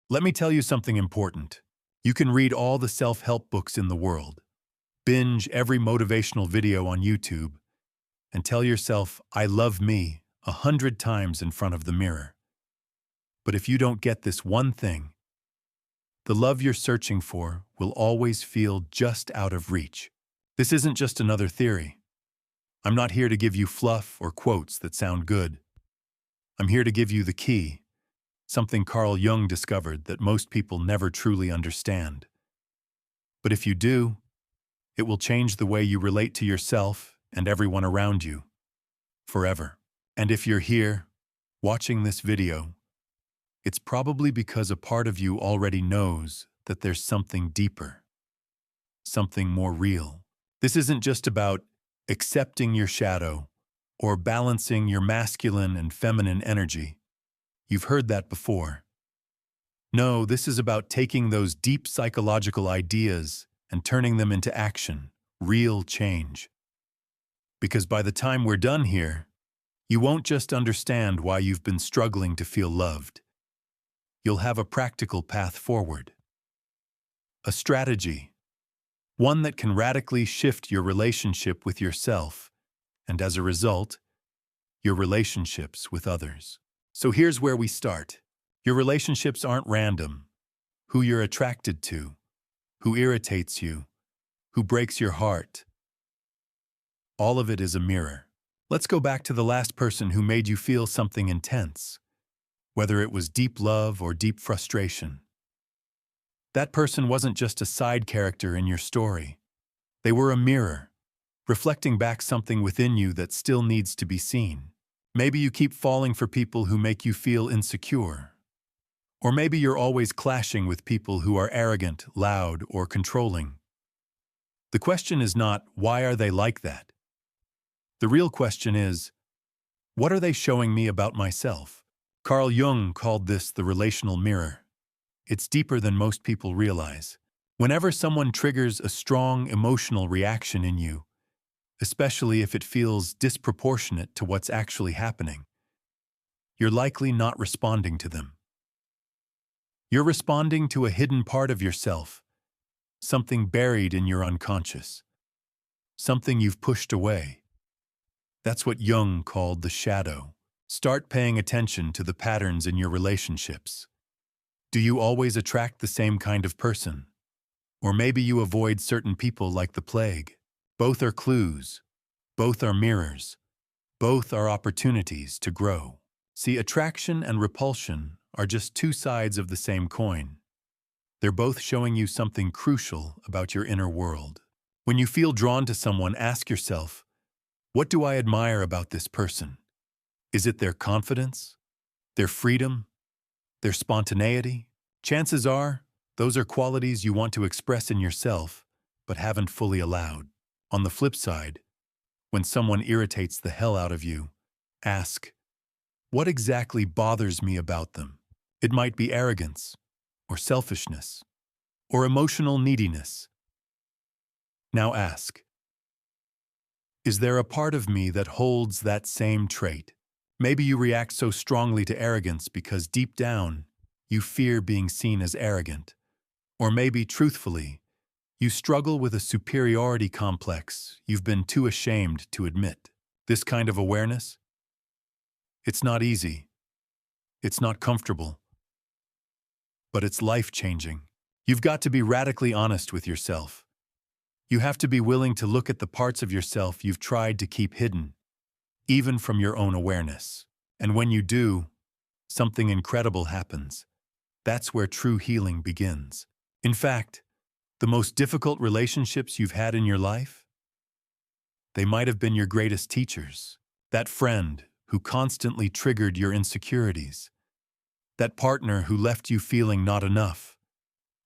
Let me tell you something important. You can read all the self-help books in the world, binge every motivational video on YouTube, and tell yourself, I love me, 100 times in front of the mirror. But if you don't get this one thing, the love you're searching for will always feel just out of reach. This isn't just another theory. I'm not here to give you fluff or quotes that sound good. I'm here to give you the key, something Carl Jung discovered that most people never truly understand. But if you do, it will change the way you relate to yourself and everyone around you, forever. And if you're here, watching this video, it's probably because a part of you already knows that there's something deeper, something more real. This isn't just about accepting your shadow or balancing your masculine and feminine energy. You've heard that before. No, this is about taking those deep psychological ideas and turning them into action, real change. Because by the time we're done here, you won't just understand why you've been struggling to feel loved. You'll have a practical path forward. A strategy. One that can radically shift your relationship with yourself, and as a result, your relationships with others. So here's where we start. Your relationships aren't random. Who you're attracted to, who irritates you, who breaks your heart. All of it is a mirror. Let's go back to the last person who made you feel something intense, whether it was deep love or deep frustration. That person wasn't just a side character in your story. They were a mirror, reflecting back something within you that still needs to be seen. Maybe you keep falling for people who make you feel insecure. Or maybe you're always clashing with people who are arrogant, loud, or controlling. The question is not, why are they like that? The real question is, what are they showing me about myself? Carl Jung called this the relational mirror. It's deeper than most people realize. Whenever someone triggers a strong emotional reaction in you, especially if it feels disproportionate to what's actually happening, you're likely not responding to them. You're responding to a hidden part of yourself, something buried in your unconscious, something you've pushed away. That's what Jung called the shadow. Start paying attention to the patterns in your relationships. Do you always attract the same kind of person? Or maybe you avoid certain people like the plague. Both are clues. Both are mirrors. Both are opportunities to grow. See, attraction and repulsion are just two sides of the same coin. They're both showing you something crucial about your inner world. When you feel drawn to someone, ask yourself, what do I admire about this person? Is it their confidence? Their freedom? Their spontaneity? Chances are, those are qualities you want to express in yourself, but haven't fully allowed. On the flip side, when someone irritates the hell out of you, ask, what exactly bothers me about them? It might be arrogance, or selfishness, or emotional neediness. Now ask, is there a part of me that holds that same trait? Maybe you react so strongly to arrogance because deep down, you fear being seen as arrogant. Or maybe, truthfully, you struggle with a superiority complex you've been too ashamed to admit. This kind of awareness? It's not easy. It's not comfortable. But it's life-changing. You've got to be radically honest with yourself. You have to be willing to look at the parts of yourself you've tried to keep hidden, even from your own awareness. And when you do, something incredible happens. That's where true healing begins. In fact, the most difficult relationships you've had in your life? They might have been your greatest teachers. That friend who constantly triggered your insecurities. That partner who left you feeling not enough.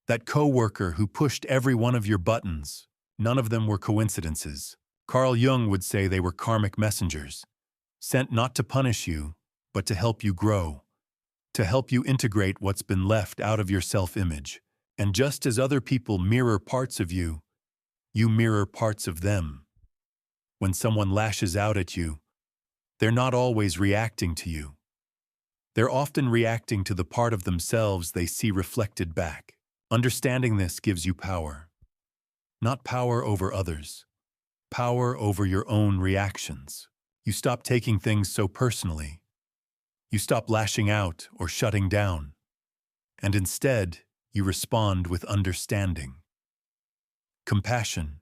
That coworker who pushed every one of your buttons. None of them were coincidences. Carl Jung would say they were karmic messengers, sent not to punish you, but to help you grow, to help you integrate what's been left out of your self-image. And just as other people mirror parts of you, you mirror parts of them. When someone lashes out at you, they're not always reacting to you. They're often reacting to the part of themselves they see reflected back. Understanding this gives you power. Not power over others, power over your own reactions. You stop taking things so personally. You stop lashing out or shutting down. And instead, you respond with understanding, compassion,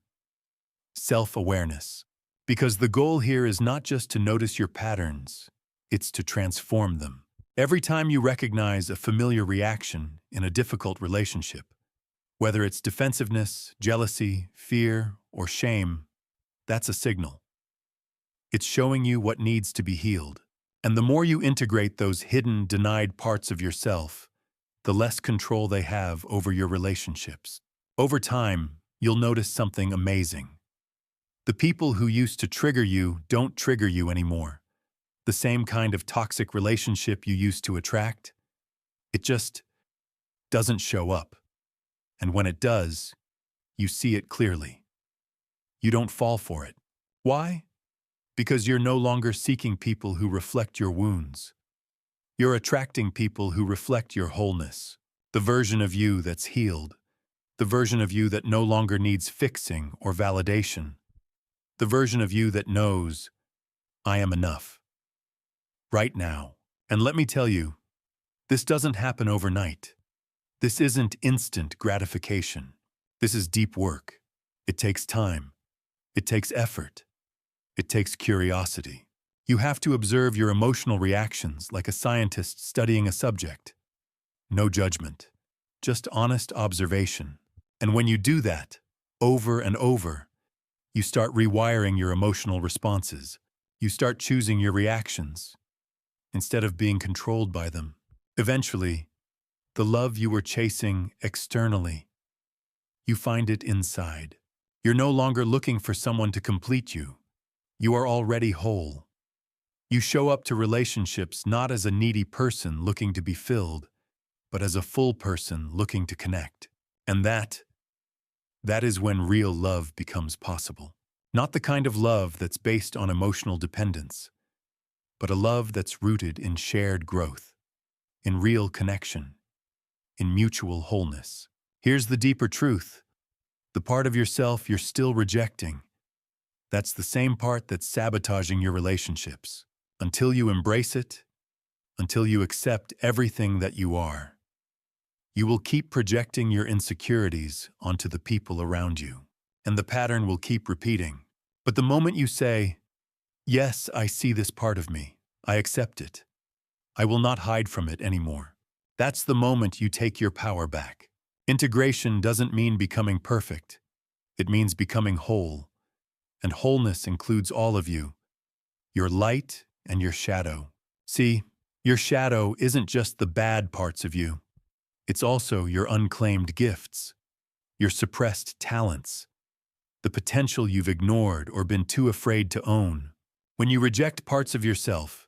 self-awareness. Because the goal here is not just to notice your patterns, it's to transform them. Every time you recognize a familiar reaction in a difficult relationship, whether it's defensiveness, jealousy, fear, or shame, that's a signal. It's showing you what needs to be healed. And the more you integrate those hidden, denied parts of yourself, the less control they have over your relationships. Over time, you'll notice something amazing. The people who used to trigger you don't trigger you anymore. The same kind of toxic relationship you used to attract, it just doesn't show up. And when it does, you see it clearly. You don't fall for it. Why? Because you're no longer seeking people who reflect your wounds. You're attracting people who reflect your wholeness, the version of you that's healed, the version of you that no longer needs fixing or validation, the version of you that knows, I am enough. Right now. And let me tell you, this doesn't happen overnight. This isn't instant gratification. This is deep work. It takes time. It takes effort. It takes curiosity. You have to observe your emotional reactions like a scientist studying a subject. No judgment, just honest observation. And when you do that, over and over, you start rewiring your emotional responses. You start choosing your reactions instead of being controlled by them. Eventually, the love you were chasing externally, you find it inside. You're no longer looking for someone to complete you. You are already whole. You show up to relationships not as a needy person looking to be filled, but as a full person looking to connect. And that is when real love becomes possible. Not the kind of love that's based on emotional dependence, but a love that's rooted in shared growth, in real connection, in mutual wholeness. Here's the deeper truth. The part of yourself you're still rejecting, that's the same part that's sabotaging your relationships. Until you embrace it, until you accept everything that you are, you will keep projecting your insecurities onto the people around you. And the pattern will keep repeating. But the moment you say, yes, I see this part of me, I accept it, I will not hide from it anymore, that's the moment you take your power back. Integration doesn't mean becoming perfect. It means becoming whole. And wholeness includes all of you, your light and your shadow. See, your shadow isn't just the bad parts of you. It's also your unclaimed gifts, your suppressed talents, the potential you've ignored or been too afraid to own. When you reject parts of yourself,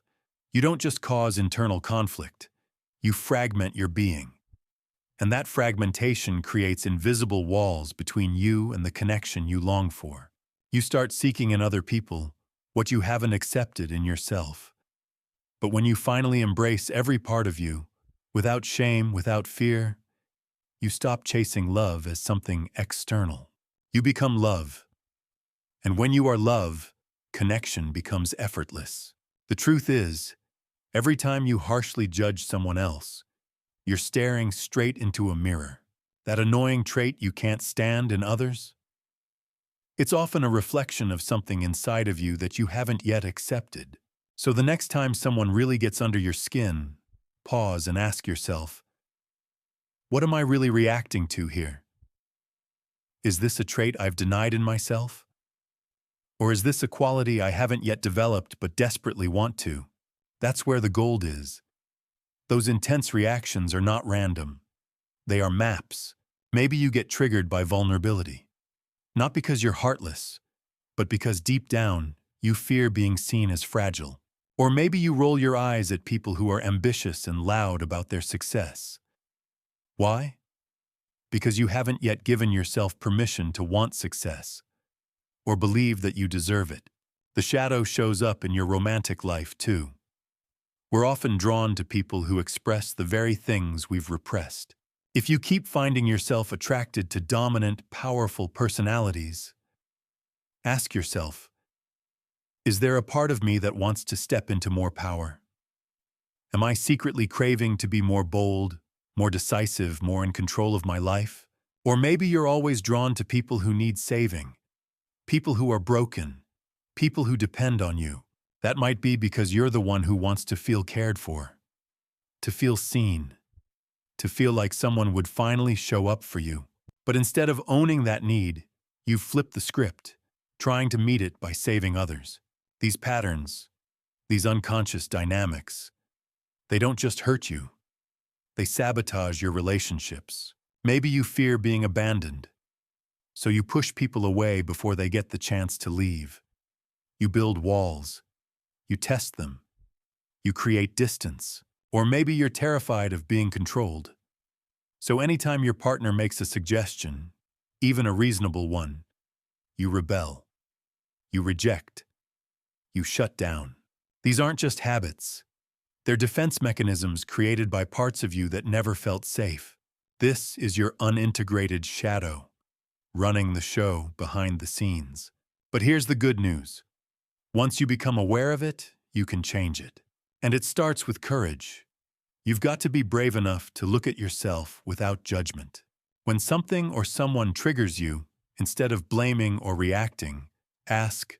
you don't just cause internal conflict, you fragment your being. And that fragmentation creates invisible walls between you and the connection you long for. You start seeking in other people what you haven't accepted in yourself. But when you finally embrace every part of you, without shame, without fear, you stop chasing love as something external. You become love. And when you are love, connection becomes effortless. The truth is, every time you harshly judge someone else, you're staring straight into a mirror. That annoying trait you can't stand in others? It's often a reflection of something inside of you that you haven't yet accepted. So the next time someone really gets under your skin, pause and ask yourself, what am I really reacting to here? Is this a trait I've denied in myself? Or is this a quality I haven't yet developed but desperately want to? That's where the gold is. Those intense reactions are not random. They are maps. Maybe you get triggered by vulnerability. Not because you're heartless, but because deep down, you fear being seen as fragile. Or maybe you roll your eyes at people who are ambitious and loud about their success. Why? Because you haven't yet given yourself permission to want success, or believe that you deserve it. The shadow shows up in your romantic life too. We're often drawn to people who express the very things we've repressed. If you keep finding yourself attracted to dominant, powerful personalities, ask yourself, is there a part of me that wants to step into more power? Am I secretly craving to be more bold, more decisive, more in control of my life? Or maybe you're always drawn to people who need saving, people who are broken, people who depend on you. That might be because you're the one who wants to feel cared for, to feel seen, to feel like someone would finally show up for you. But instead of owning that need, you flip the script, trying to meet it by saving others. These patterns, these unconscious dynamics, they don't just hurt you. They sabotage your relationships. Maybe you fear being abandoned, so you push people away before they get the chance to leave. You build walls. You test them. You create distance. Or maybe you're terrified of being controlled. So anytime your partner makes a suggestion, even a reasonable one, you rebel. You reject. You shut down. These aren't just habits. They're defense mechanisms created by parts of you that never felt safe. This is your unintegrated shadow, running the show behind the scenes. But here's the good news. Once you become aware of it, you can change it. And it starts with courage. You've got to be brave enough to look at yourself without judgment. When something or someone triggers you, instead of blaming or reacting, ask,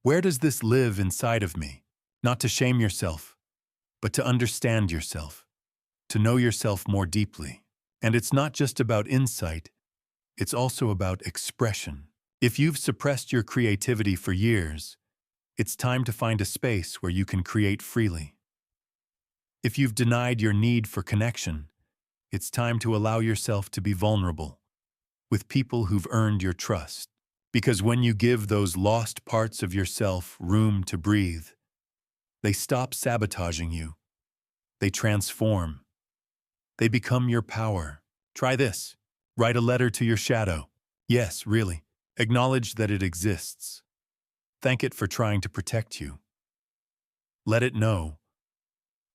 where does this live inside of me? Not to shame yourself, but to understand yourself, to know yourself more deeply. And it's not just about insight, it's also about expression. If you've suppressed your creativity for years, it's time to find a space where you can create freely. If you've denied your need for connection, it's time to allow yourself to be vulnerable with people who've earned your trust. Because when you give those lost parts of yourself room to breathe, they stop sabotaging you. They transform. They become your power. Try this. Write a letter to your shadow. Yes, really. Acknowledge that it exists. Thank it for trying to protect you. Let it know,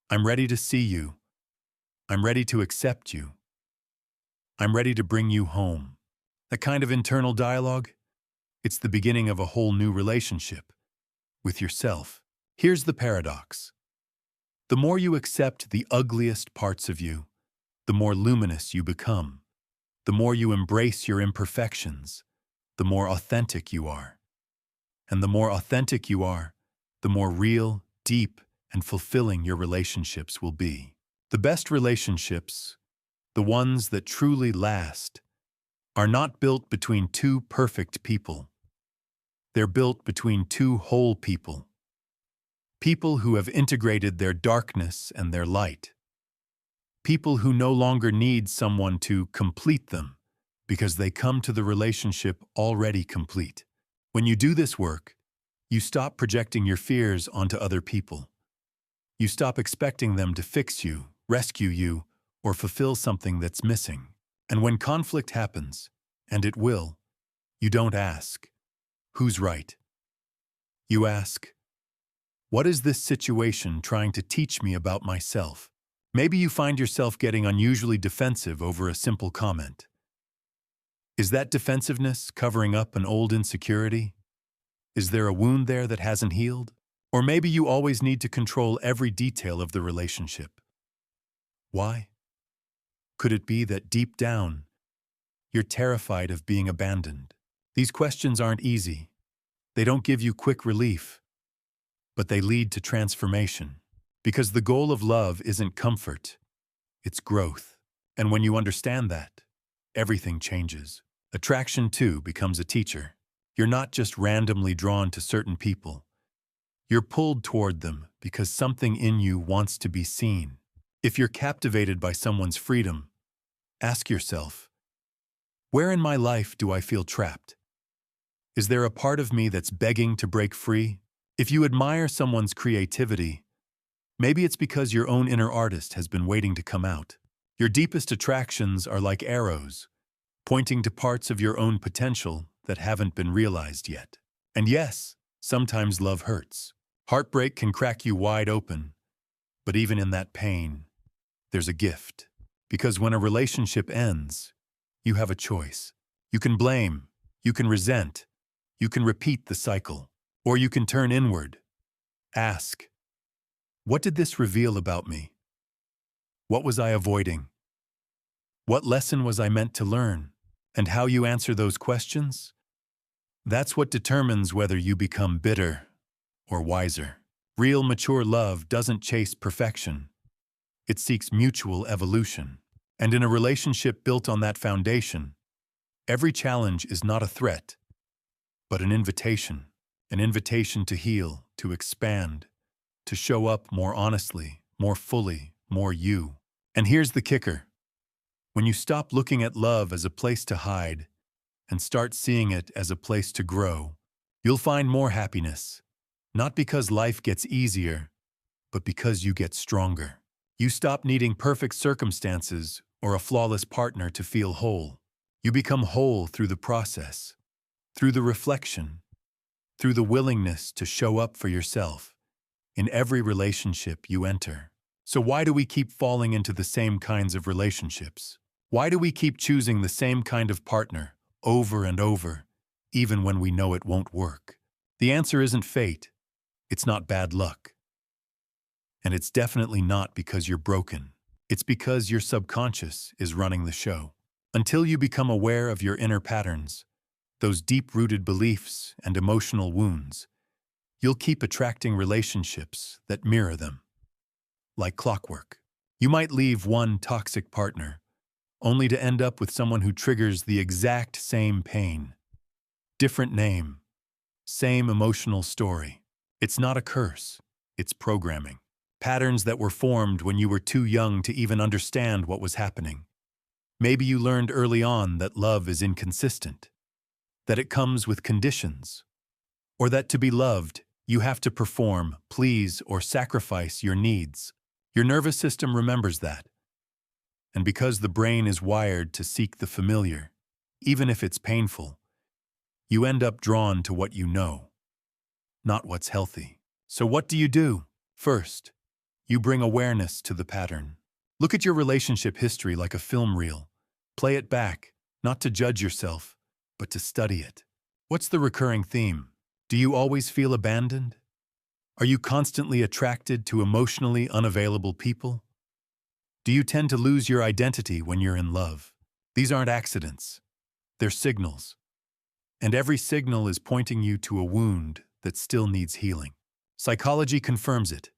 I'm ready to see you. I'm ready to accept you. I'm ready to bring you home. That kind of internal dialogue, it's the beginning of a whole new relationship with yourself. Here's the paradox. The more you accept the ugliest parts of you, the more luminous you become. The more you embrace your imperfections, the more authentic you are. And the more authentic you are, the more real, deep, and fulfilling your relationships will be. The best relationships, the ones that truly last, are not built between two perfect people. They're built between two whole people. People who have integrated their darkness and their light. People who no longer need someone to complete them because they come to the relationship already complete. When you do this work, you stop projecting your fears onto other people. You stop expecting them to fix you, rescue you, or fulfill something that's missing. And when conflict happens, and it will, you don't ask, who's right? You ask, what is this situation trying to teach me about myself? Maybe you find yourself getting unusually defensive over a simple comment. Is that defensiveness covering up an old insecurity? Is there a wound there that hasn't healed? Or maybe you always need to control every detail of the relationship. Why? Could it be that deep down, you're terrified of being abandoned? These questions aren't easy. They don't give you quick relief, but they lead to transformation. Because the goal of love isn't comfort, it's growth. And when you understand that, everything changes. Attraction, too, becomes a teacher. You're not just randomly drawn to certain people. You're pulled toward them because something in you wants to be seen. If you're captivated by someone's freedom, ask yourself, where in my life do I feel trapped? Is there a part of me that's begging to break free? If you admire someone's creativity, maybe it's because your own inner artist has been waiting to come out. Your deepest attractions are like arrows, pointing to parts of your own potential that haven't been realized yet. And yes, sometimes love hurts. Heartbreak can crack you wide open, But even in that pain, there's a gift. Because when a relationship ends, you have a choice. You can blame, you can resent, you can repeat the cycle, or you can turn inward. Ask, what did this reveal about me? What was I avoiding? What lesson was I meant to learn? And how you answer those questions? That's what determines whether you become bitter or wiser. Real mature love doesn't chase perfection. It seeks mutual evolution. And in a relationship built on that foundation, every challenge is not a threat, but an invitation to heal, to expand, to show up more honestly, more fully, more you. And here's the kicker. When you stop looking at love as a place to hide and start seeing it as a place to grow, you'll find more happiness, not because life gets easier, but because you get stronger. You stop needing perfect circumstances or a flawless partner to feel whole. You become whole through the process, through the reflection, through the willingness to show up for yourself in every relationship you enter. So why do we keep falling into the same kinds of relationships? Why do we keep choosing the same kind of partner over and over, even when we know it won't work? The answer isn't fate. It's not bad luck. And it's definitely not because you're broken. It's because your subconscious is running the show. Until you become aware of your inner patterns, those deep-rooted beliefs and emotional wounds, you'll keep attracting relationships that mirror them. Like clockwork. You might leave one toxic partner, only to end up with someone who triggers the exact same pain. Different name, same emotional story. It's not a curse, it's programming. Patterns that were formed when you were too young to even understand what was happening. Maybe you learned early on that love is inconsistent, that it comes with conditions, or that to be loved, you have to perform, please, or sacrifice your needs. Your nervous system remembers that. And because the brain is wired to seek the familiar, even if it's painful, you end up drawn to what you know, not what's healthy. So what do? First, you bring awareness to the pattern. Look at your relationship history like a film reel. Play it back, not to judge yourself, but to study it. What's the recurring theme? Do you always feel abandoned? Are you constantly attracted to emotionally unavailable people? Do you tend to lose your identity when you're in love? These aren't accidents. They're signals. And every signal is pointing you to a wound that still needs healing. Psychology confirms it.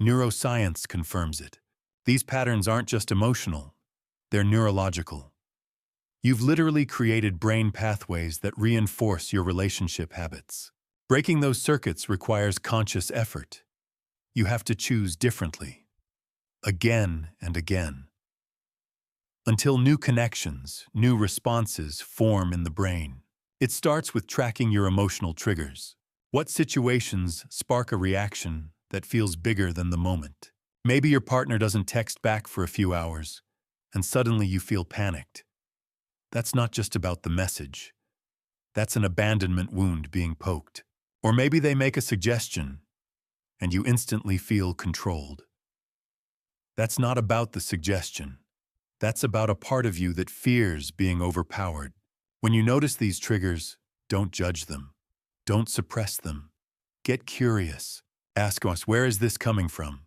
Neuroscience confirms it. These patterns aren't just emotional, they're neurological. You've literally created brain pathways that reinforce your relationship habits. Breaking those circuits requires conscious effort. You have to choose differently, again and again, until new connections, new responses form in the brain. It starts with tracking your emotional triggers. What situations spark a reaction that feels bigger than the moment? Maybe your partner doesn't text back for a few hours, and suddenly you feel panicked. That's not just about the message. That's an abandonment wound being poked. Or maybe they make a suggestion, and you instantly feel controlled. That's not about the suggestion. That's about a part of you that fears being overpowered. When you notice these triggers, don't judge them. Don't suppress them. Get curious. Ask us, where is this coming from?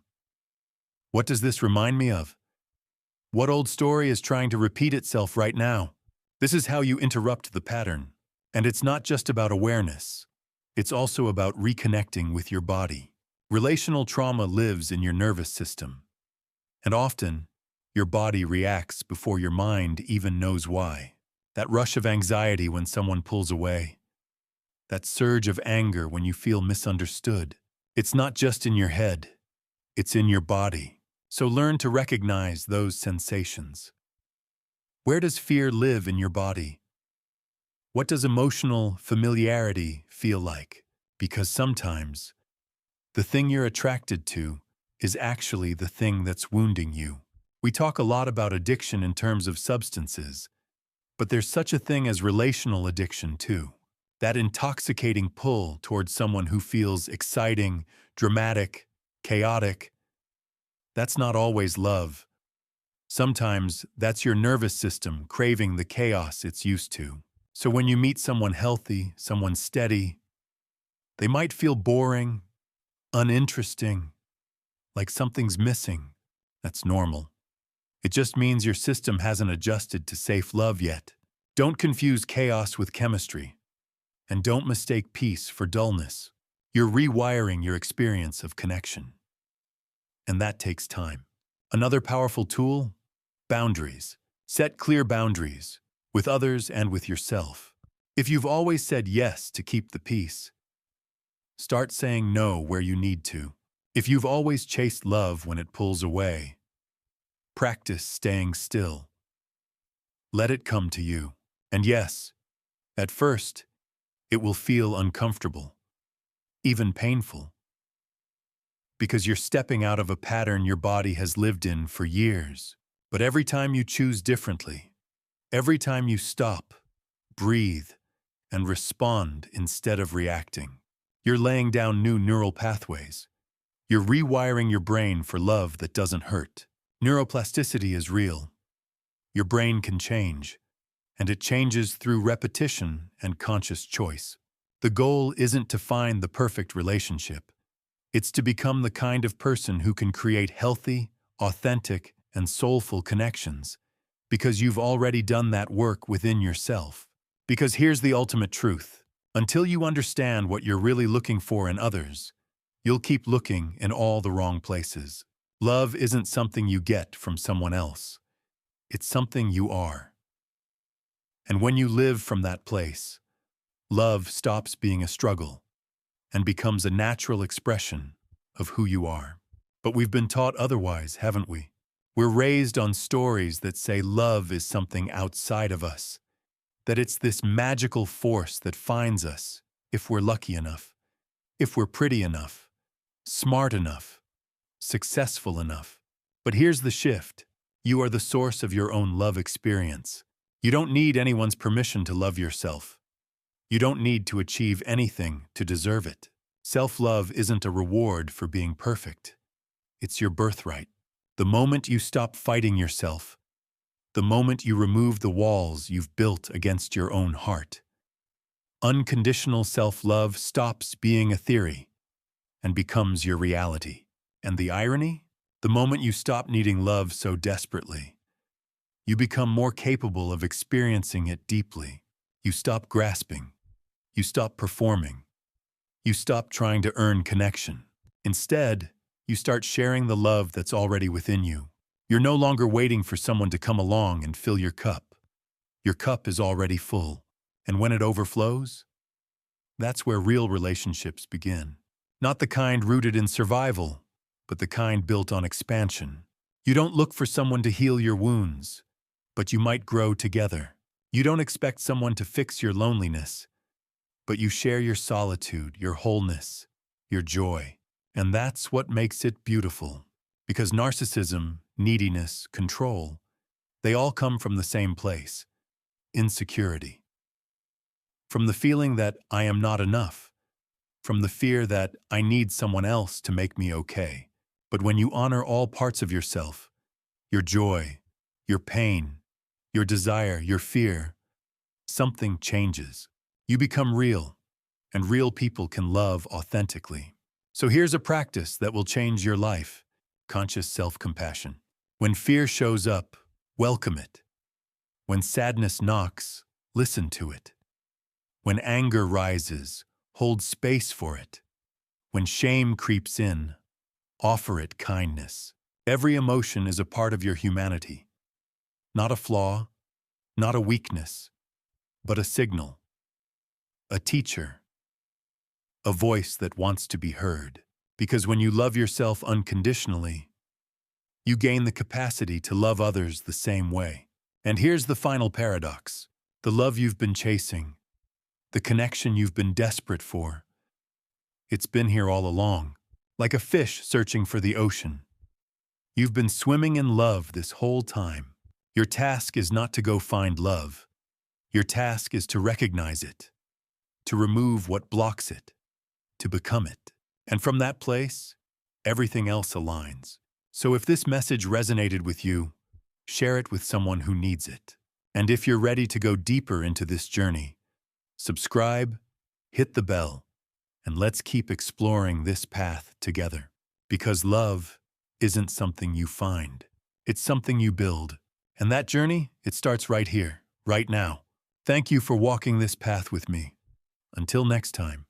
What does this remind me of? What old story is trying to repeat itself right now? This is how you interrupt the pattern. And it's not just about awareness. It's also about reconnecting with your body. Relational trauma lives in your nervous system. And often, your body reacts before your mind even knows why. That rush of anxiety when someone pulls away. That surge of anger when you feel misunderstood. It's not just in your head. It's in your body. So learn to recognize those sensations. Where does fear live in your body? What does emotional familiarity feel like? Because sometimes, the thing you're attracted to is actually the thing that's wounding you. We talk a lot about addiction in terms of substances, but there's such a thing as relational addiction too. That intoxicating pull towards someone who feels exciting, dramatic, chaotic, That's not always love. Sometimes that's your nervous system craving the chaos it's used to. So when you meet someone healthy, someone steady, they might feel boring, uninteresting, like something's missing. That's normal. It just means your system hasn't adjusted to safe love yet. Don't confuse chaos with chemistry, and don't mistake peace for dullness. You're rewiring your experience of connection, and that takes time. Another powerful tool? Boundaries. Set clear boundaries, with others and with yourself. If you've always said yes to keep the peace, start saying no where you need to. If you've always chased love when it pulls away, practice staying still. Let it come to you. And yes, at first, it will feel uncomfortable, even painful, because you're stepping out of a pattern your body has lived in for years. But every time you choose differently, every time you stop, breathe, and respond instead of reacting, you're laying down new neural pathways. You're rewiring your brain for love that doesn't hurt. Neuroplasticity is real. Your brain can change, and it changes through repetition and conscious choice. The goal isn't to find the perfect relationship. It's to become the kind of person who can create healthy, authentic, and soulful connections, because you've already done that work within yourself. Because here's the ultimate truth. Until you understand what you're really looking for in others, you'll keep looking in all the wrong places. Love isn't something you get from someone else. It's something you are. And when you live from that place, love stops being a struggle and becomes a natural expression of who you are. But we've been taught otherwise, haven't we? We're raised on stories that say love is something outside of us, that it's this magical force that finds us if we're lucky enough, if we're pretty enough, smart enough, successful enough. But here's the shift. You are the source of your own love experience. You don't need anyone's permission to love yourself. You don't need to achieve anything to deserve it. Self-love isn't a reward for being perfect. It's your birthright. The moment you stop fighting yourself, the moment you remove the walls you've built against your own heart, unconditional self-love stops being a theory and becomes your reality. And the irony? The moment you stop needing love so desperately, you become more capable of experiencing it deeply. You stop grasping. You stop performing. You stop trying to earn connection. Instead, you start sharing the love that's already within you. You're no longer waiting for someone to come along and fill your cup. Your cup is already full. And when it overflows, that's where real relationships begin. Not the kind rooted in survival, but the kind built on expansion. You don't look for someone to heal your wounds, but you might grow together. You don't expect someone to fix your loneliness, but you share your solitude, your wholeness, your joy. And that's what makes it beautiful. Because narcissism, neediness, control, they all come from the same place: insecurity. From the feeling that I am not enough. From the fear that I need someone else to make me okay. But when you honor all parts of yourself, your joy, your pain, your desire, your fear, something changes. You become real, and real people can love authentically. So here's a practice that will change your life: conscious self-compassion. When fear shows up, welcome it. When sadness knocks, listen to it. When anger rises, hold space for it. When shame creeps in, offer it kindness. Every emotion is a part of your humanity. Not a flaw, not a weakness, but a signal. A teacher. A voice that wants to be heard. Because when you love yourself unconditionally, you gain the capacity to love others the same way. And here's the final paradox. The love you've been chasing, the connection you've been desperate for, it's been here all along, like a fish searching for the ocean. You've been swimming in love this whole time. Your task is not to go find love. Your task is to recognize it, to remove what blocks it, to become it. And from that place, everything else aligns. So if this message resonated with you, share it with someone who needs it. And if you're ready to go deeper into this journey, subscribe, hit the bell, and let's keep exploring this path together. Because love isn't something you find, it's something you build. And that journey, it starts right here, right now. Thank you for walking this path with me. Until next time.